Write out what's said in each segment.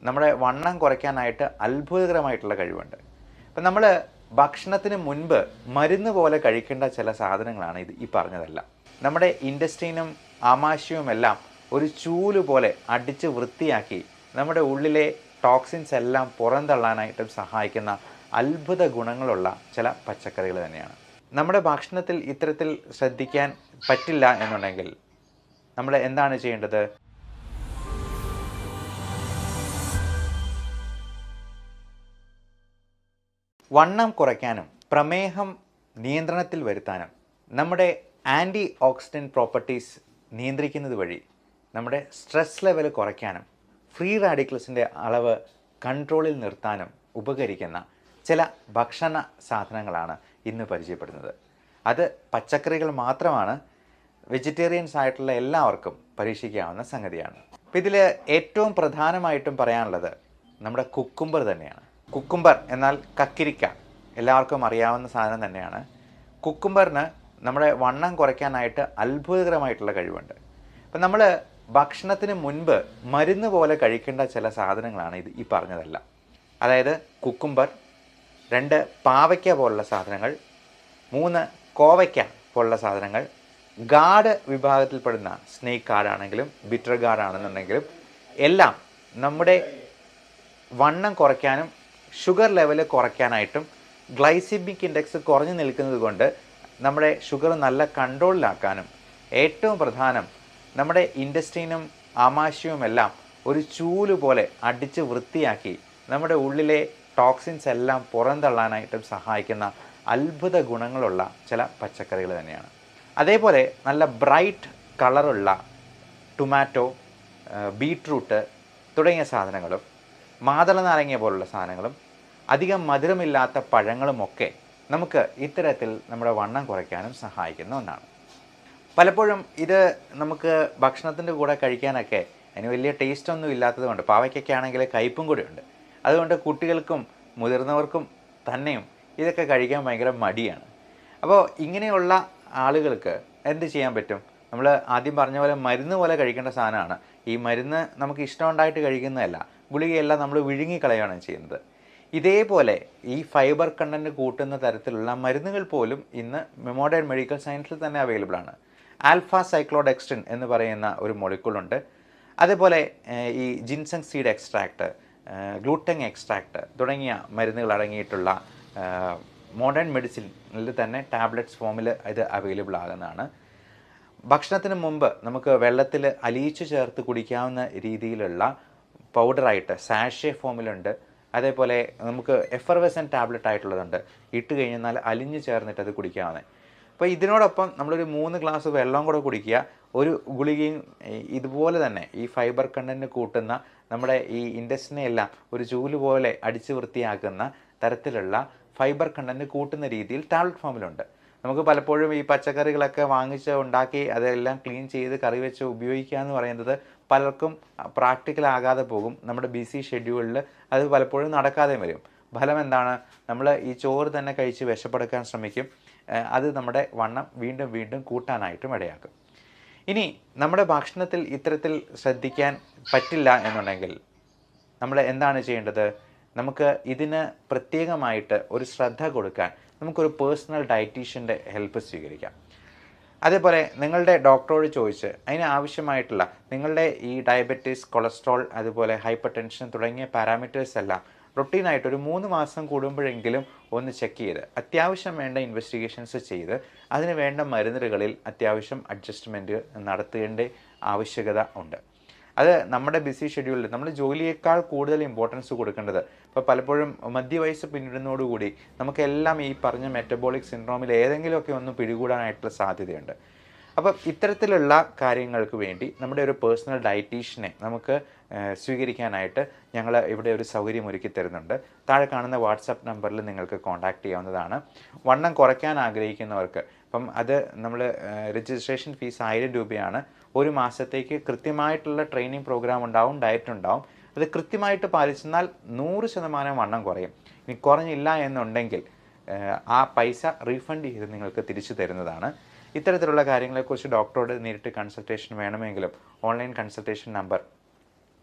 നമ്മുടെ വണ്ണം കുറയ്ക്കാനായിട്ട് അത്ഭുതകരമായിട്ടുള്ള കഴിവുണ്ട്. അപ്പം നമ്മൾ ഭക്ഷണത്തിന് മുൻപ് മരുന്ന് പോലെ കഴിക്കേണ്ട ചില സാധനങ്ങളാണ് ഈ പറഞ്ഞതെല്ലാം. നമ്മുടെ ഇൻറ്റസ്റ്റൈനും ആമാശയവുമെല്ലാം ഒരു ചൂല് പോലെ അടിച്ച് വൃത്തിയാക്കി നമ്മുടെ ഉള്ളിലെ ടോക്സിൻസ് എല്ലാം പുറന്തള്ളാനായിട്ടും സഹായിക്കുന്ന അത്ഭുത ഗുണങ്ങളുള്ള ചില പച്ചക്കറികൾ തന്നെയാണ്. നമ്മുടെ ഭക്ഷണത്തിൽ ഇത്തരത്തിൽ ശ്രദ്ധിക്കാൻ പറ്റില്ല എന്നുണ്ടെങ്കിൽ നമ്മൾ എന്താണ് ചെയ്യേണ്ടത്? വണ്ണം കുറയ്ക്കാനും പ്രമേഹം നിയന്ത്രണത്തിൽ വരുത്താനും നമ്മുടെ ആൻറ്റി ഓക്സിഡൻറ്റ് പ്രോപ്പർട്ടീസ് നിയന്ത്രിക്കുന്നത് വഴി നമ്മുടെ സ്ട്രെസ് ലെവൽ കുറയ്ക്കാനും ഫ്രീ റാഡിക്കൽസിൻ്റെ അളവ് കൺട്രോളിൽ നിർത്താനും ഉപകരിക്കുന്ന ചില ഭക്ഷണ സാധനങ്ങളാണ് ഇന്ന് പരിചയപ്പെടുന്നത്. അത് പച്ചക്കറികൾ മാത്രമാണ്. വെജിറ്റേറിയൻസ് ആയിട്ടുള്ള എല്ലാവർക്കും പരീക്ഷിക്കാവുന്ന സംഗതിയാണ്. അപ്പോൾ ഇതിൽ ഏറ്റവും പ്രധാനമായിട്ടും പറയാനുള്ളത് നമ്മുടെ കുക്കുംബർ തന്നെയാണ്. കുക്കുംബർ എന്നാൽ കക്കിരിക്ക, എല്ലാവർക്കും അറിയാവുന്ന സാധനം തന്നെയാണ്. കുക്കുംബറിന് നമ്മുടെ വണ്ണം കുറയ്ക്കാനായിട്ട് അത്ഭുതകരമായിട്ടുള്ള കഴിവുണ്ട്. അപ്പം നമ്മൾ ഭക്ഷണത്തിന് മുൻപ് മരുന്ന് പോലെ കഴിക്കേണ്ട ചില സാധനങ്ങളാണ് ഈ പറഞ്ഞതെല്ലാം. അതായത് കുക്കുംബർ, 2 പാവയ്ക്ക പോലുള്ള സാധനങ്ങൾ, 3 കോവയ്ക്ക പോലുള്ള സാധനങ്ങൾ, ഗാഡ് വിഭാഗത്തിൽപ്പെടുന്ന സ്നേക്ക് ഗാഡ് ആണെങ്കിലും ബിറ്റർ ഗാഡ് ആണെന്നുണ്ടെങ്കിലും എല്ലാം നമ്മുടെ വണ്ണം കുറയ്ക്കാനും ഷുഗർ ലെവൽ കുറയ്ക്കാനായിട്ടും ഗ്ലൈസിമിക് ഇൻഡെക്സ് കുറഞ്ഞു നിൽക്കുന്നത് കൊണ്ട് നമ്മുടെ ഷുഗർ നല്ല കൺട്രോളിലാക്കാനും ഏറ്റവും പ്രധാനം നമ്മുടെ ഇൻറ്റസ്റ്റൈനും ആമാശയവുമെല്ലാം ഒരു ചൂല് പോലെ അടിച്ച് വൃത്തിയാക്കി നമ്മുടെ ഉള്ളിലെ ടോക്സിൻസ് എല്ലാം പുറന്തള്ളാനായിട്ടും സഹായിക്കുന്ന അത്ഭുത ഗുണങ്ങളുള്ള ചില പച്ചക്കറികൾ തന്നെയാണ്. അതേപോലെ നല്ല ബ്രൈറ്റ് കളറുള്ള ടൊമാറ്റോ, ബീട്രൂട്ട് തുടങ്ങിയ സാധനങ്ങളും മാതള നാരങ്ങ പോലുള്ള സാധനങ്ങളും അധികം മധുരമില്ലാത്ത പഴങ്ങളുമൊക്കെ നമുക്ക് ഇത്തരത്തിൽ നമ്മുടെ വണ്ണം കുറയ്ക്കാനും സഹായിക്കുന്ന ഒന്നാണ്. പലപ്പോഴും ഇത് നമുക്ക് ഭക്ഷണത്തിൻ്റെ കൂടെ കഴിക്കാനൊക്കെ അതിന് വലിയ ടേസ്റ്റൊന്നും ഇല്ലാത്തത് കൊണ്ട്, പാവയ്ക്കൊക്കെ ആണെങ്കിൽ കയ്പും കൂടെ ഉണ്ട്, അതുകൊണ്ട് കുട്ടികൾക്കും മുതിർന്നവർക്കും തന്നെയും ഇതൊക്കെ കഴിക്കാൻ ഭയങ്കര മടിയാണ്. അപ്പോൾ ഇങ്ങനെയുള്ള ആളുകൾക്ക് എന്ത് ചെയ്യാൻ പറ്റും? നമ്മൾ ആദ്യം പറഞ്ഞ പോലെ മരുന്ന് പോലെ കഴിക്കേണ്ട സാധനമാണ്. ഈ മരുന്ന് നമുക്ക് ഇഷ്ടമുണ്ടായിട്ട് കഴിക്കുന്നതല്ല, ഗുളികയെല്ലാം നമ്മൾ വിഴുങ്ങിക്കളയാണ് ചെയ്യുന്നത്. ഇതേപോലെ ഈ ഫൈബർ കണ്ടൻറ്റ് കൂട്ടുന്ന തരത്തിലുള്ള മരുന്നുകൾ പോലും ഇന്ന് മോഡേൺ മെഡിക്കൽ സയൻസിൽ തന്നെ അവൈലബിൾ ആണ്. ആൽഫ സൈക്ലോഡെക്സ്ട്രിൻ എന്ന് പറയുന്ന ഒരു മോളിക്യൂളുണ്ട്. അതേപോലെ ഈ ജിൻസങ് സീഡ് എക്സ്ട്രാക്ട്, ഗ്ലൂട്ടങ് എക്സ്ട്രാക്ട് തുടങ്ങിയ മരുന്നുകൾ അടങ്ങിയിട്ടുള്ള മോഡേൺ മെഡിസിനിൽ തന്നെ ടാബ്ലറ്റ്സ് ഫോമിൽ ഇത് അവൈലബിൾ ആകുന്നതാണ്. ഭക്ഷണത്തിന് മുമ്പ് നമുക്ക് വെള്ളത്തിൽ അലിയിച്ചു ചേർത്ത് കുടിക്കാവുന്ന രീതിയിലുള്ള പൗഡറായിട്ട് സാഷെ ഫോമിലുണ്ട്. അതേപോലെ നമുക്ക് എഫർവെസൻ ടാബ്ലറ്റ് ആയിട്ടുള്ളതുണ്ട്, ഇട്ട് കഴിഞ്ഞാൽ അലിഞ്ഞു ചേർന്നിട്ട് അത് കുടിക്കാവുന്നത്. അപ്പോൾ ഇതിനോടൊപ്പം നമ്മളൊരു 3 ഗ്ലാസ് വെള്ളം കൂടെ കുടിക്കുക. ഒരു ഗുളികയും ഇതുപോലെ തന്നെ ഈ ഫൈബർ കണ്ടൻറ്റ് കൂട്ടുന്ന നമ്മുടെ ഈ ഇൻറ്റസ്റ്റിനെ എല്ലാം ഒരു ചൂല് പോലെ അടിച്ച് വൃത്തിയാക്കുന്ന തരത്തിലുള്ള ഫൈബർ കണ്ടൻറ്റ് കൂട്ടുന്ന രീതിയിൽ ടാബ്ലറ്റ് ഫോമിലുണ്ട്. നമുക്ക് പലപ്പോഴും ഈ പച്ചക്കറികളൊക്കെ വാങ്ങിച്ച് ഉണ്ടാക്കി അതെല്ലാം ക്ലീൻ ചെയ്ത് കറി വെച്ച് ഉപയോഗിക്കുക എന്ന് പറയുന്നത് പലർക്കും പ്രാക്ടിക്കലാകാതെ പോകും. നമ്മുടെ ബിസി ഷെഡ്യൂളിൽ അത് പലപ്പോഴും നടക്കാതെ വരും. ഫലം എന്താണ്? നമ്മൾ ഈ ചോറ് തന്നെ കഴിച്ച് വിശപ്പെടുക്കാൻ ശ്രമിക്കും. അത് നമ്മുടെ വണ്ണം വീണ്ടും വീണ്ടും കൂട്ടാനായിട്ടും ഇടയാക്കും. ഇനി നമ്മുടെ ഭക്ഷണത്തിൽ ഇത്തരത്തിൽ ശ്രദ്ധിക്കാൻ പറ്റില്ല എന്നുണ്ടെങ്കിൽ നമ്മൾ എന്താണ് ചെയ്യേണ്ടത്? നമുക്ക് ഇതിന് പ്രത്യേകമായിട്ട് ഒരു ശ്രദ്ധ കൊടുക്കാൻ നമുക്കൊരു പേഴ്സണൽ ഡയറ്റീഷ്യൻ്റെ ഹെൽപ്പ് സ്വീകരിക്കാം. അതേപോലെ നിങ്ങളുടെ ഡോക്ടറോട് ചോദിച്ച് അതിന് ആവശ്യമായിട്ടുള്ള നിങ്ങളുടെ ഈ ഡയബറ്റീസ്, കൊളസ്ട്രോൾ, അതുപോലെ ഹൈപ്പർ ടെൻഷൻ തുടങ്ങിയ പാരാമീറ്റേഴ്സ് എല്ലാം റൊട്ടീനായിട്ട് ഒരു 3 മാസം കൂടുമ്പോഴെങ്കിലും ഒന്ന് ചെക്ക് ചെയ്ത് അത്യാവശ്യം വേണ്ട ഇൻവെസ്റ്റിഗേഷൻസ് ചെയ്ത് അതിന് വേണ്ട മരുന്നുകളിൽ അത്യാവശ്യം അഡ്ജസ്റ്റ്മെൻറ്റ് നടത്തേണ്ട ആവശ്യകത ഉണ്ട്. അത് നമ്മുടെ ബിസി ഷെഡ്യൂളിൽ നമ്മൾ ജോലിയേക്കാൾ കൂടുതൽ ഇമ്പോർട്ടൻസ് കൊടുക്കേണ്ടത്. ഇപ്പോൾ പലപ്പോഴും മധ്യവയസ്സ് പിന്നിടുന്നതോടുകൂടി നമുക്കെല്ലാം ഈ പറഞ്ഞ മെറ്റബോളിക് സിൻഡ്രോമിൽ ഏതെങ്കിലുമൊക്കെ ഒന്ന് പിടികൂടാനായിട്ടുള്ള സാധ്യതയുണ്ട്. അപ്പം ഇത്തരത്തിലുള്ള കാര്യങ്ങൾക്ക് വേണ്ടി നമ്മുടെ ഒരു പേഴ്സണൽ ഡയറ്റീഷ്യനെ നമുക്ക് സ്വീകരിക്കാനായിട്ട് ഞങ്ങൾ ഇവിടെ ഒരു സൗകര്യം ഒരുക്കി തരുന്നുണ്ട്. താഴെ കാണുന്ന വാട്സപ്പ് നമ്പറിൽ നിങ്ങൾക്ക് കോൺടാക്റ്റ് ചെയ്യാവുന്നതാണ്. വണ്ണം കുറയ്ക്കാൻ ആഗ്രഹിക്കുന്നവർക്ക് അപ്പം അത് നമ്മൾ രജിസ്ട്രേഷൻ ഫീസ് 1000 രൂപയാണ്. ഒരു മാസത്തേക്ക് കൃത്യമായിട്ടുള്ള ട്രെയിനിങ് പ്രോഗ്രാം ഉണ്ടാവും, ഡയറ്റ് ഉണ്ടാവും. അത് കൃത്യമായിട്ട് പാലിച്ചെന്നാൽ 100% വണ്ണം കുറയും. ഇനി കുറഞ്ഞില്ല എന്നുണ്ടെങ്കിൽ ആ പൈസ റീഫണ്ട് ചെയ്ത് നിങ്ങൾക്ക് തിരിച്ചു തരുന്നതാണ്. ഇത്തരത്തിലുള്ള കാര്യങ്ങളെക്കുറിച്ച് ഡോക്ടറോട് നേരിട്ട് കൺസൾട്ടേഷൻ വേണമെങ്കിലും ഓൺലൈൻ കൺസൾട്ടേഷൻ നമ്പർ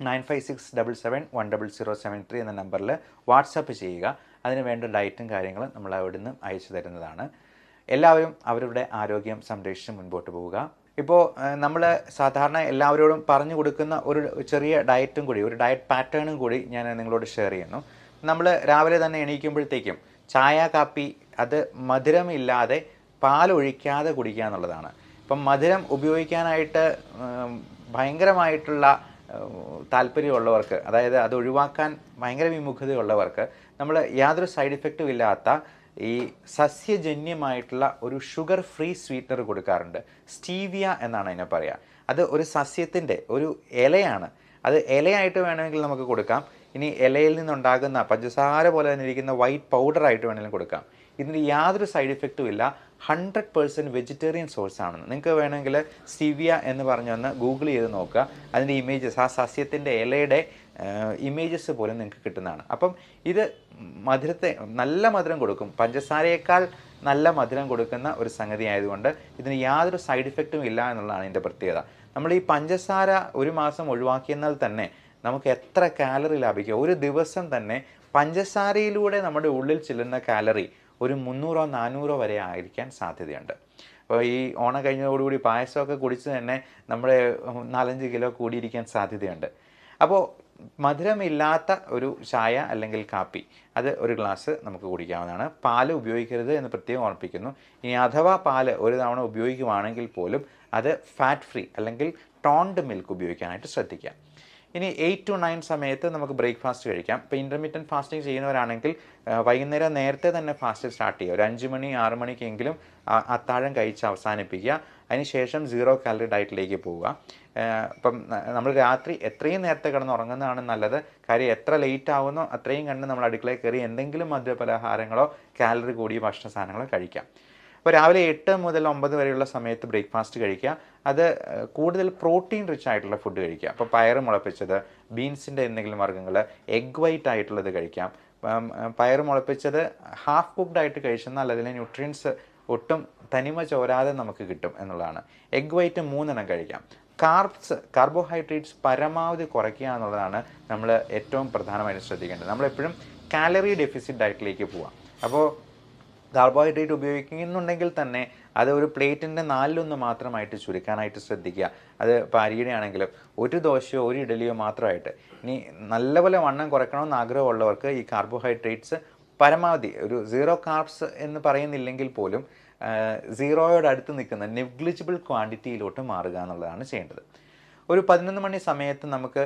9567710073 എന്ന നമ്പറിൽ വാട്സപ്പ് ചെയ്യുക. അതിന് വേണ്ട ഡയറ്റും കാര്യങ്ങളും നമ്മൾ അവിടുന്ന് അയച്ചു തരുന്നതാണ്. എല്ലാവരും അവരുടെ ആരോഗ്യം സംരക്ഷിച്ച് മുൻപോട്ട് പോവുക. ഇപ്പോൾ നമ്മൾ സാധാരണ എല്ലാവരോടും പറഞ്ഞു കൊടുക്കുന്ന ഒരു ചെറിയ ഡയറ്റും കൂടി, ഒരു ഡയറ്റ് പാറ്റേണും കൂടി ഞാൻ നിങ്ങളോട് ഷെയർ ചെയ്യുന്നു. നമ്മൾ രാവിലെ തന്നെ എണീക്കുമ്പോഴത്തേക്കും ചായ കാപ്പി അത് മധുരമില്ലാതെ പാലൊഴിക്കാതെ കുടിക്കുക എന്നുള്ളതാണ്. ഇപ്പം മധുരം ഉപയോഗിക്കാനായിട്ട് ഭയങ്കരമായിട്ടുള്ള താല്പര്യമുള്ളവർക്ക്, അതായത് അത് ഒഴിവാക്കാൻ ഭയങ്കര വിമുഖതയുള്ളവർക്ക് നമ്മൾ യാതൊരു സൈഡ് ഇഫക്റ്റും ഇല്ലാത്ത ഈ സസ്യജന്യമായിട്ടുള്ള ഒരു ഷുഗർ ഫ്രീ സ്വീറ്റ്നർ കൊടുക്കാറുണ്ട്. സ്റ്റീവിയ എന്നാണ് അതിനെ പറയുക. അത് ഒരു സസ്യത്തിൻ്റെ ഒരു ഇലയാണ്. അത് ഇലയായിട്ട് വേണമെങ്കിൽ നമുക്ക് കൊടുക്കാം. ഇനി ഇലയിൽ നിന്നുണ്ടാകുന്ന പഞ്ചസാര പോലെ തന്നെ ഇരിക്കുന്ന വൈറ്റ് പൗഡറായിട്ട് വേണമെങ്കിലും കൊടുക്കാം. ഇതിന് യാതൊരു സൈഡ് ഇഫക്റ്റും ഇല്ല. 100% വെജിറ്റേറിയൻ സോഴ്സ് ആണെന്ന്. നിങ്ങൾക്ക് വേണമെങ്കിൽ സ്റ്റീവിയ എന്ന് പറഞ്ഞൊന്ന് ഗൂഗിൾ ചെയ്ത് നോക്കുക. അതിൻ്റെ ഇമേജസ്, ആ സസ്യത്തിൻ്റെ ഇലയുടെ ഇമേജസ് പോലും നിങ്ങൾക്ക് കിട്ടുന്നതാണ്. അപ്പം ഇത് മധുരത്തെ നല്ല മധുരം കൊടുക്കും, പഞ്ചസാരയേക്കാൾ നല്ല മധുരം കൊടുക്കുന്ന ഒരു സംഗതി ആയതുകൊണ്ട് ഇതിന് യാതൊരു സൈഡ് ഇഫക്റ്റും ഇല്ല എന്നുള്ളതാണ് ഇതിൻ്റെ പ്രത്യേകത. നമ്മൾ ഈ പഞ്ചസാര ഒരു മാസം ഒഴിവാക്കിയെന്നാൽ തന്നെ നമുക്ക് എത്ര കാലറി ലാഭിക്കുക. ഒരു ദിവസം തന്നെ പഞ്ചസാരയിലൂടെ നമ്മുടെ ഉള്ളിൽ ചെല്ലുന്ന കാലറി ഒരു 300-400 വരെ ആയിരിക്കാൻ സാധ്യതയുണ്ട്. അപ്പോൾ ഈ ഓണം കഴിഞ്ഞതോടുകൂടി പായസമൊക്കെ കുടിച്ച് തന്നെ നമ്മുടെ 4-5 കിലോ കൂടിയിരിക്കാൻ സാധ്യതയുണ്ട്. അപ്പോൾ മധുരമില്ലാത്ത ഒരു ചായ അല്ലെങ്കിൽ കാപ്പി അത് ഒരു ഗ്ലാസ് നമുക്ക് കുടിക്കാവുന്നതാണ്. പാല് ഉപയോഗിക്കരുത് എന്ന് പ്രത്യേകം ഓർമ്മിപ്പിക്കുന്നു. ഇനി അഥവാ പാല് ഒരു തവണ ഉപയോഗിക്കുകയാണെങ്കിൽ പോലും അത് ഫാറ്റ് ഫ്രീ അല്ലെങ്കിൽ ടോൺഡ് മിൽക്ക് ഉപയോഗിക്കാനായിട്ട് ശ്രദ്ധിക്കുക. ഇനി 8 to 9 സമയത്ത് നമുക്ക് ബ്രേക്ക്ഫാസ്റ്റ് കഴിക്കാം. ഇപ്പോൾ ഇൻ്റർമീഡിയൻറ്റ് ഫാസ്റ്റിംഗ് ചെയ്യുന്നവരാണെങ്കിൽ വൈകുന്നേരം നേരത്തെ തന്നെ ഫാസ്റ്റ് സ്റ്റാർട്ട് ചെയ്യുക. ഒരു 5 മണി 6 മണിക്കെങ്കിലും അത്താഴം കഴിച്ച് അവസാനിപ്പിക്കുക. അതിനുശേഷം 0 കാലറി ഡയറ്റിലേക്ക് പോവുക. ഇപ്പം നമ്മൾ രാത്രി എത്രയും നേരത്തെ കിടന്ന് ഉറങ്ങുന്നതാണ് നല്ലത്. കാര്യം എത്ര ലേറ്റ് ആവുന്നോ അത്രയും കണ്ട് നമ്മൾ അടുക്കളയിൽ കയറി എന്തെങ്കിലും മധുരപലഹാരങ്ങളോ കാലറി കൂടിയ ഭക്ഷണ സാധനങ്ങളോ കഴിക്കാം. അപ്പോൾ രാവിലെ 8 മുതൽ 9 വരെയുള്ള സമയത്ത് ബ്രേക്ക്ഫാസ്റ്റ് കഴിക്കുക. അത് കൂടുതൽ പ്രോട്ടീൻ റിച്ച് ആയിട്ടുള്ള ഫുഡ് കഴിക്കുക. അപ്പോൾ പയർ മുളപ്പിച്ചത്, ബീൻസിൻ്റെ എന്തെങ്കിലും വർഗ്ഗങ്ങൾ, എഗ് വൈറ്റ് ആയിട്ടുള്ളത് കഴിക്കാം. പയർ മുളപ്പിച്ചത് ഹാഫ് കുക്ക്ഡ് ആയിട്ട് കഴിച്ചെന്നാൽ അതിലെ ന്യൂട്രിയൻസ് ഒട്ടും തനിമ ചോരാതെ നമുക്ക് കിട്ടും എന്നുള്ളതാണ്. എഗ് വൈറ്റ് 3 എണ്ണം കഴിക്കാം. കാർബോഹൈഡ്രേറ്റ്സ് പരമാവധി കുറയ്ക്കുക എന്നുള്ളതാണ് നമ്മൾ ഏറ്റവും പ്രധാനമായിട്ട് ശ്രദ്ധിക്കേണ്ടത്. നമ്മളെപ്പോഴും കാലറി ഡെഫിസിറ്റ് ഡയറ്റിലേക്ക് പോവാം. അപ്പോൾ കാർബോഹൈഡ്രേറ്റ് ഉപയോഗിക്കുന്നുണ്ടെങ്കിൽ തന്നെ അത് ഒരു പ്ലേറ്റിൻ്റെ 4/1 മാത്രമായിട്ട് ചുരുക്കാനായിട്ട് ശ്രദ്ധിക്കുക. അത് ഇപ്പോൾ അരിയുടെ ആണെങ്കിലും ഒരു ദോശയോ ഒരു ഇഡലിയോ മാത്രമായിട്ട്. ഇനി നല്ലപോലെ വണ്ണം കുറയ്ക്കണമെന്ന് ആഗ്രഹമുള്ളവർക്ക് ഈ കാർബോഹൈഡ്രേറ്റ്സ് പരമാവധി ഒരു 0 കാർബ്സ് എന്ന് പറയുന്നില്ലെങ്കിൽ പോലും 0യോട് അടുത്ത് നിൽക്കുന്ന നെഗ്ലിജിബിൾ ക്വാണ്ടിറ്റിയിലോട്ട് മാറുക എന്നുള്ളതാണ് ചെയ്യേണ്ടത്. ഒരു 11 മണി സമയത്ത് നമുക്ക്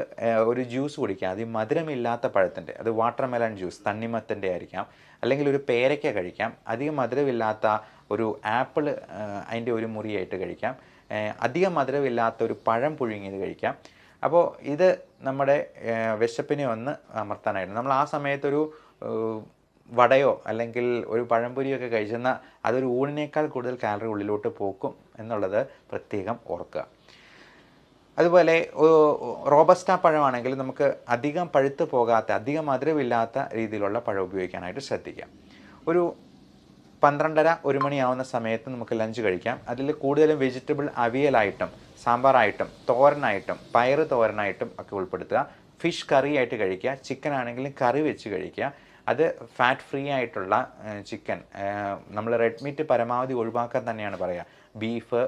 ഒരു ജ്യൂസ് കുടിക്കാം. അത് മധുരമില്ലാത്ത പഴത്തിൻ്റെ, അത് വാട്ടർമെലൺ ജ്യൂസ്, തണ്ണിമത്തൻ്റെ ആയിരിക്കാം, അല്ലെങ്കിൽ ഒരു പേരയ്ക്ക കഴിക്കാം. അധികം മധുരമില്ലാത്ത ഒരു ആപ്പിൾ അതിൻ്റെ ഒരു മുറിയായിട്ട് കഴിക്കാം. അധികം മധുരമില്ലാത്ത ഒരു പഴം പുഴുങ്ങിയത് കഴിക്കാം. അപ്പോൾ ഇത് നമ്മുടെ വിശപ്പിനെ ഒന്ന് അമർത്താനായിട്ട് നമ്മൾ ആ സമയത്തൊരു വടയോ അല്ലെങ്കിൽ ഒരു പഴംപൊരിയൊക്കെ കഴിച്ചെന്നാൽ അതൊരു ഊണിനേക്കാൾ കൂടുതൽ കാലറി ഉള്ളിലോട്ട് പോക്കും എന്നുള്ളത് പ്രത്യേകം ഓർക്കുക. അതുപോലെ റോബസ്റ്റ പഴമാണെങ്കിൽ നമുക്ക് അധികം പഴുത്ത് പോകാത്ത, അധികം മധുരമില്ലാത്ത രീതിയിലുള്ള പഴം ഉപയോഗിക്കാനായിട്ട് ശ്രദ്ധിക്കാം. ഒരു 12:30-1 മണിയാവുന്ന സമയത്ത് നമുക്ക് ലഞ്ച് കഴിക്കാം. അതിൽ കൂടുതലും വെജിറ്റബിൾ അവിയലായിട്ടും സാമ്പാറായിട്ടും തോരനായിട്ടും പയറ് തോരനായിട്ടും ഒക്കെ ഉൾപ്പെടുത്തുക. ഫിഷ് കറി ആയിട്ട് കഴിക്കുക. ചിക്കൻ ആണെങ്കിലും കറി വെച്ച് കഴിക്കുക. അത് ഫാറ്റ് ഫ്രീ ആയിട്ടുള്ള ചിക്കൻ, നമ്മൾ റെഡ് മീറ്റ് പരമാവധി ഒഴിവാക്കാൻ തന്നെയാണ് പറയുക. ബീഫ്,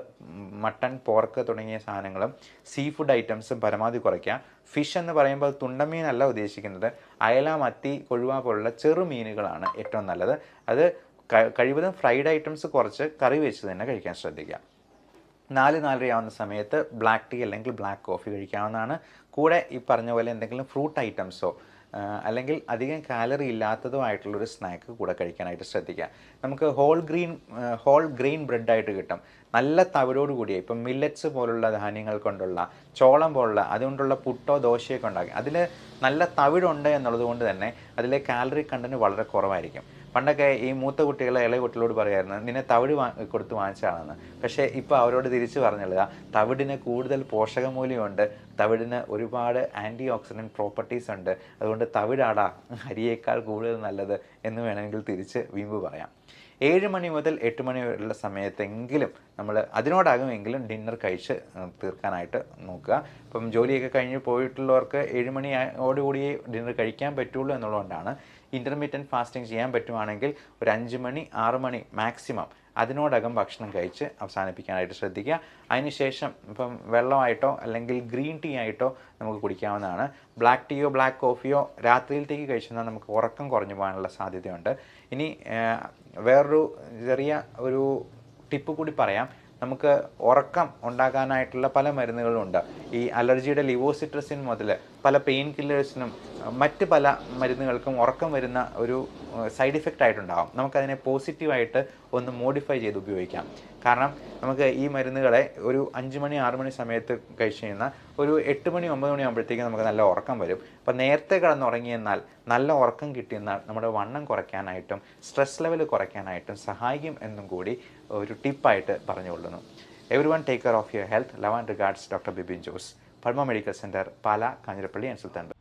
മട്ടൺ, പോർക്ക് തുടങ്ങിയ സാധനങ്ങളും സീ ഫുഡ് ഐറ്റംസും പരമാവധി കുറയ്ക്കുക. ഫിഷ് എന്ന് പറയുമ്പോൾ തുണ്ടമീനല്ല ഉദ്ദേശിക്കുന്നത്. അയല, മത്തി, കൊഴുവ പോലുള്ള ചെറുമീനുകളാണ് ഏറ്റവും നല്ലത്. അത് കഴിവതും ഫ്രൈഡ് ഐറ്റംസ് കുറച്ച് കറി വെച്ച് തന്നെ കഴിക്കാൻ ശ്രദ്ധിക്കുക. 4-4:30 ആവുന്ന സമയത്ത് ബ്ലാക്ക് ടീ അല്ലെങ്കിൽ ബ്ലാക്ക് കോഫി കഴിക്കാവുന്നതാണ്. കൂടെ ഈ പറഞ്ഞ പോലെ എന്തെങ്കിലും ഫ്രൂട്ട് ഐറ്റംസോ അല്ലെങ്കിൽ അധികം കാലറി ഇല്ലാത്തതോ ആയിട്ടുള്ളൊരു സ്നാക്ക് കൂടെ കഴിക്കാനായിട്ട് ശ്രദ്ധിക്കുക. നമുക്ക് ഹോൾ ഗ്രെയിൻ ബ്രെഡായിട്ട് കിട്ടും. നല്ല തവിടോട് കൂടിയ, ഇപ്പം മില്ലറ്റ്സ് പോലുള്ള ധാന്യങ്ങൾ കൊണ്ടുള്ള, ചോളം പോലുള്ള അതുകൊണ്ടുള്ള പുട്ടോ ദോശയൊക്കെ ഉണ്ടാക്കി അതിൽ നല്ല തവിടുണ്ട് എന്നുള്ളത് കൊണ്ട് തന്നെ അതിലെ കാലറി കണ്ടന്റ് വളരെ കുറവായിരിക്കും. പണ്ടൊക്കെ ഈ മൂത്ത കുട്ടികൾ ഇളയ കുട്ടികളോട് പറയായിരുന്നു നിന്നെ തവിട് കൊടുത്ത് വാങ്ങിച്ചതാണെന്ന്. പക്ഷേ ഇപ്പോൾ അവരോട് തിരിച്ചു പറഞ്ഞുള്ളത് തവിടിന് കൂടുതൽ പോഷകമൂല്യമുണ്ട്, തവിടിന് ഒരുപാട് ആൻറ്റി ഓക്സിഡൻറ്റ് പ്രോപ്പർട്ടീസ് ഉണ്ട്. അതുകൊണ്ട് തവിടാടാ അരിയേക്കാൾ കൂടുതൽ നല്ലത് എന്ന് വേണമെങ്കിൽ തിരിച്ച് വീമ്പ് പറയാം. 7 മണി മുതൽ 8 മണി വരെയുള്ള സമയത്തെങ്കിലും നമ്മൾ അതിനോടകമെങ്കിലും ഡിന്നർ കഴിച്ച് തീർക്കാനായിട്ട് നോക്കുക. ഇപ്പം ജോലിയൊക്കെ കഴിഞ്ഞ് പോയിട്ടുള്ളവർക്ക് 7 മണിയോടുകൂടി ഡിന്നർ കഴിക്കാൻ പറ്റുള്ളൂ എന്നുള്ളതുകൊണ്ടാണ്. ഇൻ്റർമീഡിയൻറ്റ് ഫാസ്റ്റിംഗ് ചെയ്യാൻ പറ്റുവാണെങ്കിൽ ഒരു 5 മണി 6 മണി മാക്സിമം അതിനോടകം ഭക്ഷണം കഴിച്ച് അവസാനിപ്പിക്കാനായിട്ട് ശ്രദ്ധിക്കുക. അതിനുശേഷം ഇപ്പം വെള്ളമായിട്ടോ അല്ലെങ്കിൽ ഗ്രീൻ ടീ ആയിട്ടോ നമുക്ക് കുടിക്കാവുന്നതാണ്. ബ്ലാക്ക് ടീയോ ബ്ലാക്ക് കോഫിയോ രാത്രിയിലത്തേക്ക് കഴിച്ചെന്നാൽ നമുക്ക് ഉറക്കം കുറഞ്ഞു പോകാനുള്ള സാധ്യതയുണ്ട്. ഇനി വേറൊരു ചെറിയ ഒരു ടിപ്പ് കൂടി പറയാം. നമുക്ക് ഉറക്കം ഉണ്ടാകാനായിട്ടുള്ള പല മരുന്നുകളുണ്ട്. ഈ അലർജിയുടെ ലിവോസിട്രസിൻ മുതൽ പല പെയിൻ കില്ലേഴ്സിനും മറ്റ് പല മരുന്നുകൾക്കും ഉറക്കം വരുന്ന ഒരു സൈഡ് ഇഫക്റ്റ് ആയിട്ടുണ്ടാകും. നമുക്കതിനെ പോസിറ്റീവായിട്ട് ഒന്ന് മോഡിഫൈ ചെയ്ത് ഉപയോഗിക്കാം. കാരണം നമുക്ക് ഈ മരുന്നുകളെ ഒരു 5 മണി 6 മണി സമയത്ത് കഴിച്ച് കഴിഞ്ഞാൽ ഒരു 8 മണി 9 മണി ആകുമ്പോഴത്തേക്കും നമുക്ക് നല്ല ഉറക്കം വരും. അപ്പം നേരത്തെ കിടന്നുറങ്ങിയെന്നാൽ നല്ല ഉറക്കം കിട്ടിയെന്നാൽ നമ്മുടെ വണ്ണം കുറയ്ക്കാനായിട്ടും സ്ട്രെസ് ലെവൽ കുറയ്ക്കാനായിട്ടും സഹായിക്കും എന്നും കൂടി ഒരു ടിപ്പായിട്ട് പറഞ്ഞുകൊള്ളുന്നു. Everyone take care of your health. Love and regards, Dr. Bibin Jose, Palma Medical Center, Pala, Kanjirappalli and Sultan.